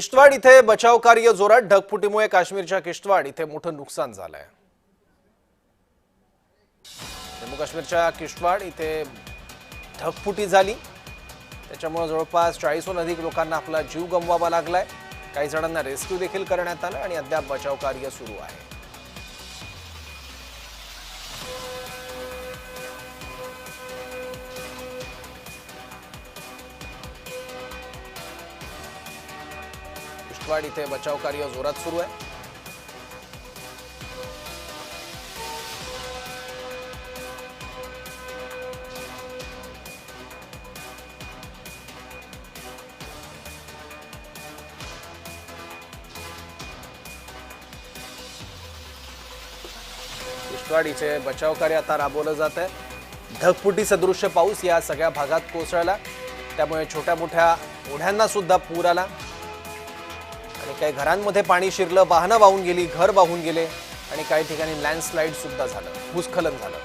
किश्तवाड़ इथे बचाव कार्य जोरात। ढगफुटीमुळे काश्मीरच्या किश्तवाड़ इथे मोठं नुकसान झालंय। जम्मू काश्मीरच्या किश्तवाड़ इथे ढगफुटी झाली, त्याच्यामुळे जवळपास 40हून अधिक लोकांना आपला जीव गमवावा लागलाय। काही जणांना रेस्क्यू देखील करण्यात आलं आणि अद्याप बचाव कार्य सुरू आहे। किश्तवाड़ इथे बचाव कार्य जोरात सुरू आहे। किश्तवाड़ इथे बचाव कार्य आता राबवलं जात आहे। ढगफुटी सदृश्य पाऊस या सगळ्या भागात कोसळला, त्यामुळे छोट्या मोठ्या ओढ्यांना सुद्धा पूर आला आणि काही घरांमध्ये पाणी शिरलं, वाहनं वाहून गेली, घर वाहून गेले आणि काही ठिकाणी लँडस्लाइड सुद्धा झालं, भूस्खलन झालं।